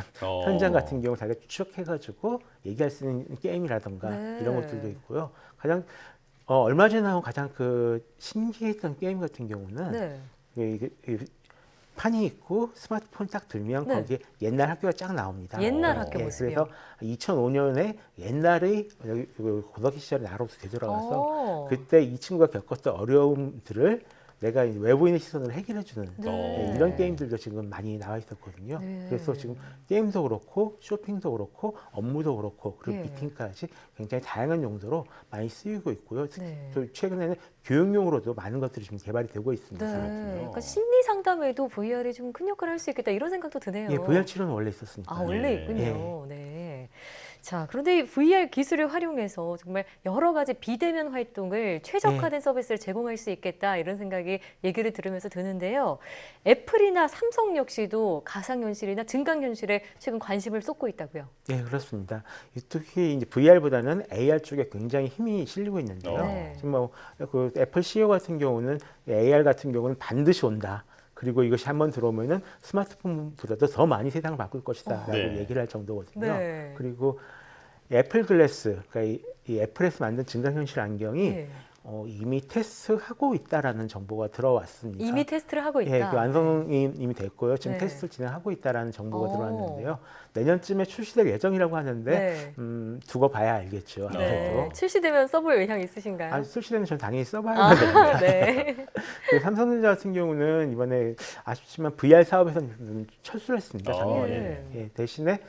현장 같은 경우 자기가 추적해가지고 얘기할 수 있는 게임이라던가 네. 이런 것들도 있고요. 가장 얼마 전에 나온 가장 그 신기했던 게임 같은 경우는 네. 이 판이 있고 스마트폰 딱 들면 네. 거기에 옛날 학교가 쫙 나옵니다. 옛날 학교 모습이요? 그래서 2005년에 옛날의 고등학교 시절에 나로 되돌아가서 그때 이 친구가 겪었던 어려움들을 내가 외부인의 시선으로 해결해주는 네. 이런 게임들도 지금 많이 나와 있었거든요. 네. 그래서 지금 게임도 그렇고 쇼핑도 그렇고 업무도 그렇고 그리고 예. 미팅까지 굉장히 다양한 용도로 많이 쓰이고 있고요. 네. 또 최근에는 교육용으로도 많은 것들이 지금 개발이 되고 있습니다. 네. 그러니까 심리 상담에도 VR이 좀 큰 역할을 할 수 있겠다 이런 생각도 드네요. 예, VR 치료는 원래 있었습니다. 아, 원래 예. 있군요. 네. 자, 그런데 이 VR 기술을 활용해서 정말 여러 가지 비대면 활동을 최적화된 서비스를 제공할 수 있겠다 이런 생각이 얘기를 들으면서 드는데요. 애플이나 삼성 역시도 가상현실이나 증강현실에 최근 관심을 쏟고 있다고요. 네, 그렇습니다. 특히 이제 VR보다는 AR 쪽에 굉장히 힘이 실리고 있는데요. 네. 지금 그 애플 CEO 같은 경우는 AR 같은 경우는 반드시 온다. 그리고 이것이 한번 들어오면은 스마트폰보다도 더 많이 세상을 바꿀 것이다라고 네. 얘기를 할 정도거든요. 네. 그리고 애플 글래스, 그러니까 이 애플에서 만든 증강현실 안경이 네. 이미 테스트하고 있다라는 정보가 들어왔습니다. 이미 테스트를 하고 있다. 예, 그 완성이 이미 됐고요. 지금 네. 테스트를 진행하고 있다라는 정보가 들어왔는데요. 내년쯤에 출시될 예정이라고 하는데 네. 두고 봐야 알겠죠. 네. 출시되면 써볼 의향 있으신가요? 아, 출시되면 전 당연히 써봐야 됩니다. 네. 그 삼성전자 같은 경우는 이번에 아쉽지만 VR 사업에서는 좀 철수를 했습니다. 작년에. 예, 대신에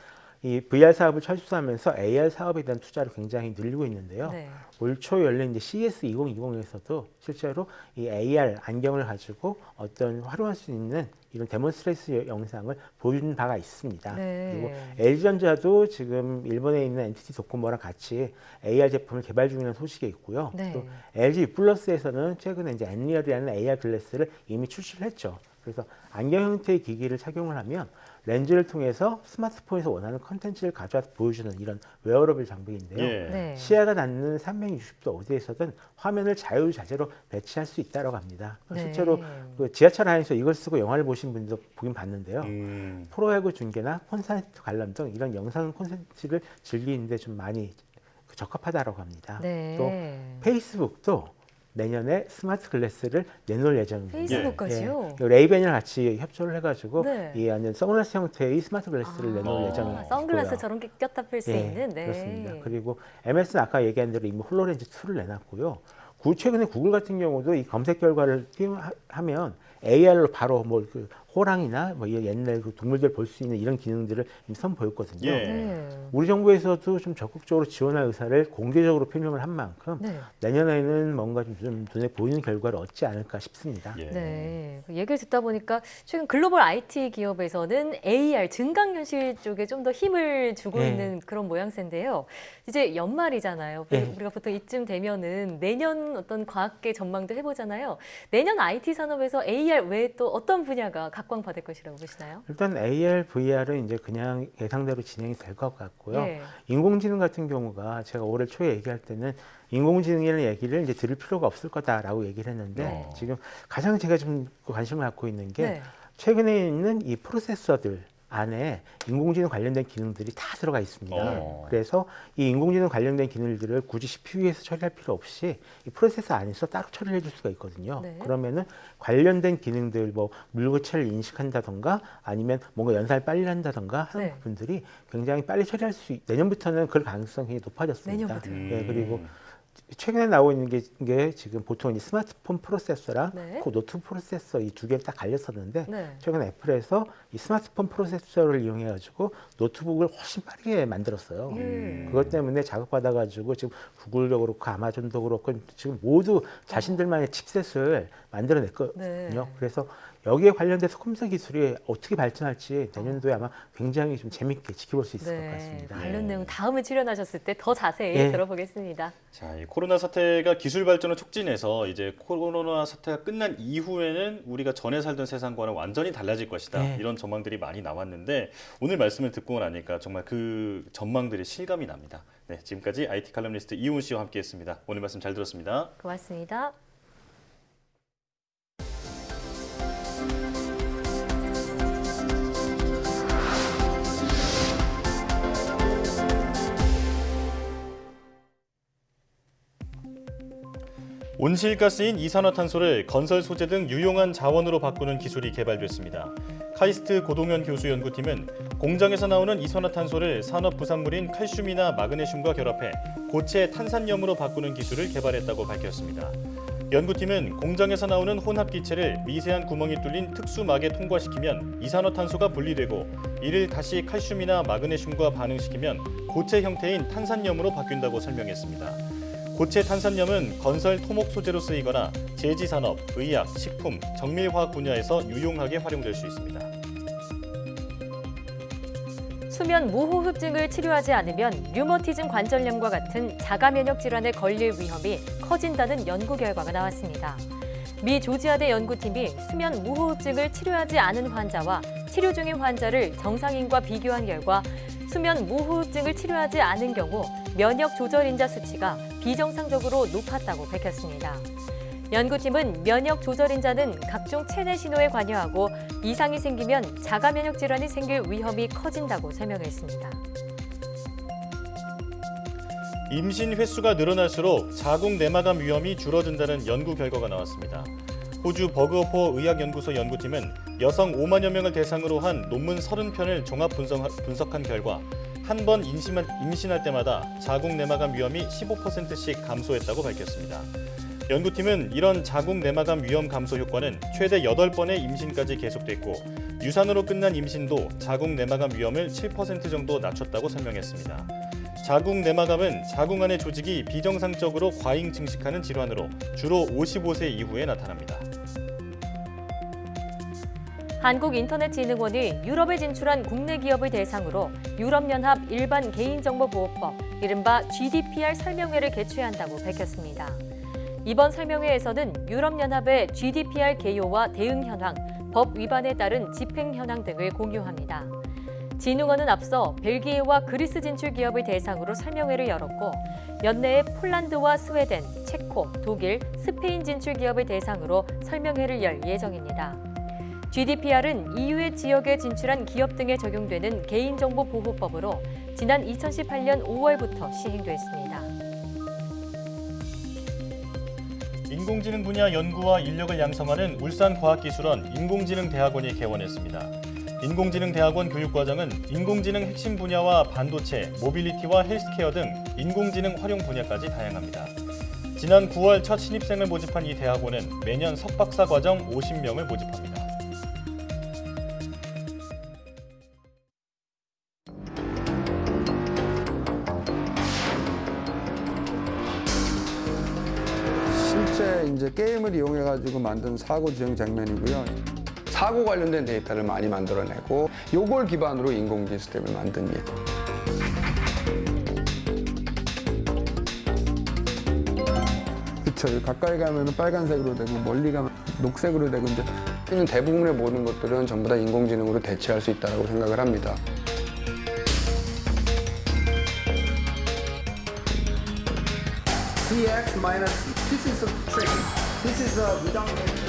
이 VR 사업을 철수하면서 AR 사업에 대한 투자를 굉장히 늘리고 있는데요. 네. 올 초 열린 이제 CES 2020에서도 실제로 이 AR 안경을 가지고 어떤 활용할 수 있는 이런 데몬스트레이션 영상을 보여준 바가 있습니다. 네. 그리고 LG전자도 지금 일본에 있는 NTT 도코모랑 같이 AR 제품을 개발 중이라는 소식이 있고요. 네. 또 LG 플러스에서는 최근에 이제 엔리얼이라는 AR 글래스를 이미 출시를 했죠. 그래서 안경 형태의 기기를 착용을 하면 렌즈를 통해서 스마트폰에서 원하는 컨텐츠를 가져와서 보여주는 이런 웨어러블 장비인데요. 예. 네. 시야가 닿는 360도 어디에서든 화면을 자유자재로 배치할 수 있다고 합니다. 네. 실제로 그 지하철 안에서 이걸 쓰고 영화를 보신 분도 보긴 봤는데요. 프로야구 중계나 콘서트 관람 등 이런 영상 콘텐츠를 즐기는데 좀 많이 적합하다고 합니다. 네. 또 페이스북도 내년에 스마트 글래스를 내놓을 예정입니다. 페이스북까지요? 예. 레이벤이랑 같이 협조를 해가지고 네. 이 완전 선글라스 형태의 스마트 글래스를 내놓을 예정이고요. 선글라스 저런 게 꼈다 펼 수 예, 있는. 네. 그렇습니다. 그리고 MS는 아까 얘기한 대로 이미 홀로렌즈 2를 내놨고요. 최근에 구글 같은 경우도 이 검색 결과를 하면 AR로 바로 뭐 그 호랑이나 뭐 옛날 그 동물들 볼 수 있는 이런 기능들을 이미 선보였거든요. 예. 네. 우리 정부에서도 좀 적극적으로 지원할 의사를 공개적으로 표명을 한 만큼 네. 내년에는 뭔가 좀 눈에 보이는 결과를 얻지 않을까 싶습니다. 예. 네. 얘기를 듣다 보니까 최근 글로벌 IT 기업에서는 AR 증강현실 쪽에 좀 더 힘을 주고 네. 있는 그런 모양새인데요. 이제 연말이잖아요. 네. 우리가 보통 이쯤 되면은 내년 어떤 과학계 전망도 해보잖아요. 내년 IT 산업에서 AR 외에 또 어떤 분야가 각광받을 것이라고 보시나요? 일단 AR, VR은 이제 그냥 예상대로 진행이 될 것 같고요. 예. 인공지능 같은 경우가 제가 올해 초에 얘기할 때는 인공지능이라는 얘기를 이제 들을 필요가 없을 거다라고 얘기를 했는데 지금 가장 제가 좀 관심을 갖고 있는 게 네. 최근에 있는 이 프로세서들 안에 인공지능 관련된 기능들이 다 들어가 있습니다. 그래서 이 인공지능 관련된 기능들을 굳이 CPU에서 처리할 필요 없이 이 프로세서 안에서 따로 처리를 해줄 수가 있거든요. 네. 그러면은 관련된 기능들, 뭐 물고체를 인식한다던가 아니면 뭔가 연산을 빨리 한다던가 하는 네. 부분들이 굉장히 빨리 처리할 수 내년부터는 그럴 가능성이 높아졌습니다. 내년부터요? 예, 그리고 최근에 나오고 있는 게 지금 보통 이 스마트폰 프로세서랑 네. 그 노트북 프로세서 이 두 개를 딱 갈렸었는데 네. 최근에 애플에서 이 스마트폰 프로세서를 이용해가지고 노트북을 훨씬 빠르게 만들었어요. 그것 때문에 자극받아가지고 지금 구글도 그렇고 아마존도 그렇고 지금 모두 자신들만의 칩셋을 만들어냈거든요. 네. 그래서 여기에 관련돼서 컴퓨터 기술이 어떻게 발전할지 내년도에 아마 굉장히 좀 재밌게 지켜볼 수 있을 것 같습니다. 관련 내용 다음에 출연하셨을 때 더 자세히 네. 들어보겠습니다. 자, 이 코로나 사태가 기술 발전을 촉진해서 이제 코로나 사태가 끝난 이후에는 우리가 전에 살던 세상과는 완전히 달라질 것이다. 네. 이런 전망들이 많이 나왔는데 오늘 말씀을 듣고 나니까 정말 그 전망들이 실감이 납니다. 네, 지금까지 IT 칼럼니스트 이훈 씨와 함께했습니다. 오늘 말씀 잘 들었습니다. 고맙습니다. 온실가스인 이산화탄소를 건설 소재 등 유용한 자원으로 바꾸는 기술이 개발됐습니다. 카이스트 고동현 교수 연구팀은 공장에서 나오는 이산화탄소를 산업 부산물인 칼슘이나 마그네슘과 결합해 고체 탄산염으로 바꾸는 기술을 개발했다고 밝혔습니다. 연구팀은 공장에서 나오는 혼합기체를 미세한 구멍이 뚫린 특수막에 통과시키면 이산화탄소가 분리되고 이를 다시 칼슘이나 마그네슘과 반응시키면 고체 형태인 탄산염으로 바뀐다고 설명했습니다. 고체 탄산염은 건설 토목 소재로 쓰이거나 제지산업, 의약, 식품, 정밀화학 분야에서 유용하게 활용될 수 있습니다. 수면 무호흡증을 치료하지 않으면 류머티즘 관절염과 같은 자가 면역 질환에 걸릴 위험이 커진다는 연구 결과가 나왔습니다. 미 조지아대 연구팀이 수면 무호흡증을 치료하지 않은 환자와 치료 중인 환자를 정상인과 비교한 결과 수면 무호흡증을 치료하지 않은 경우 면역 조절 인자 수치가 비정상적으로 높았다고 밝혔습니다. 연구팀은 면역 조절 인자는 각종 체내 신호에 관여하고 이상이 생기면 자가 면역 질환이 생길 위험이 커진다고 설명했습니다. 임신 횟수가 늘어날수록 자궁 내막암 위험이 줄어든다는 연구 결과가 나왔습니다. 호주 버그어포 의학연구소 연구팀은 여성 5만여 명을 대상으로 한 논문 30편을 종합 분석한 결과 한 번 임신할 때마다 자궁 내막암 위험이 15%씩 감소했다고 밝혔습니다. 연구팀은 이런 자궁 내막암 위험 감소 효과는 최대 8번의 임신까지 계속됐고 유산으로 끝난 임신도 자궁 내막암 위험을 7% 정도 낮췄다고 설명했습니다. 자궁 내막암은 자궁 안의 조직이 비정상적으로 과잉 증식하는 질환으로 주로 55세 이후에 나타납니다. 한국인터넷진흥원이 유럽에 진출한 국내 기업을 대상으로 유럽연합 일반 개인정보보호법, 이른바 GDPR 설명회를 개최한다고 밝혔습니다. 이번 설명회에서는 유럽연합의 GDPR 개요와 대응 현황, 법 위반에 따른 집행 현황 등을 공유합니다. 진흥원은 앞서 벨기에와 그리스 진출 기업을 대상으로 설명회를 열었고 연내에 폴란드와 스웨덴, 체코, 독일, 스페인 진출 기업을 대상으로 설명회를 열 예정입니다. GDPR은 EU의 지역에 진출한 기업 등에 적용되는 개인정보보호법으로 지난 2018년 5월부터 시행됐습니다. 인공지능 분야 연구와 인력을 양성하는 울산과학기술원 인공지능대학원이 개원했습니다. 인공지능대학원 교육과정은 인공지능 핵심 분야와 반도체, 모빌리티와 헬스케어 등 인공지능 활용 분야까지 다양합니다. 지난 9월 첫 신입생을 모집한 이 대학원은 매년 석박사 과정 50명을 모집합니다. 실제 이제 게임을 이용해 가지고 만든 사고 지형 장면이고요. 사고 관련된 데이터를 많이 만들어내고 요걸 기반으로 인공지능 시스템을 만든 일. 그렇죠. 가까이 가면 빨간색으로 되고 멀리 가면 녹색으로 되고 이제 대부분의 모든 것들은 전부 다 인공지능으로 대체할 수 있다고 생각을 합니다. CX minus, this is a trick. This is a redundant.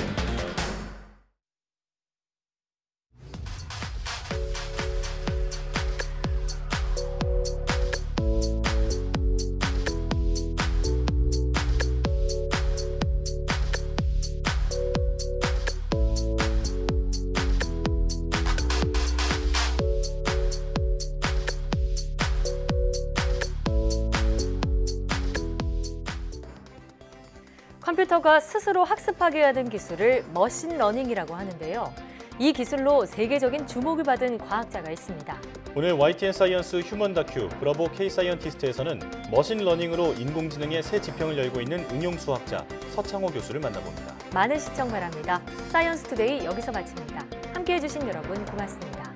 컴퓨터가 스스로 학습하게 하는 기술을 머신러닝이라고 하는데요. 이 기술로 세계적인 주목을 받은 과학자가 있습니다. 오늘 YTN 사이언스 휴먼 다큐 브라보 K 사이언티스트에서는 머신러닝으로 인공지능의 새 지평을 열고 있는 응용수학자 서창호 교수를 만나봅니다. 많은 시청 바랍니다. 사이언스 투데이 여기서 마칩니다. 함께해 주신 여러분 고맙습니다.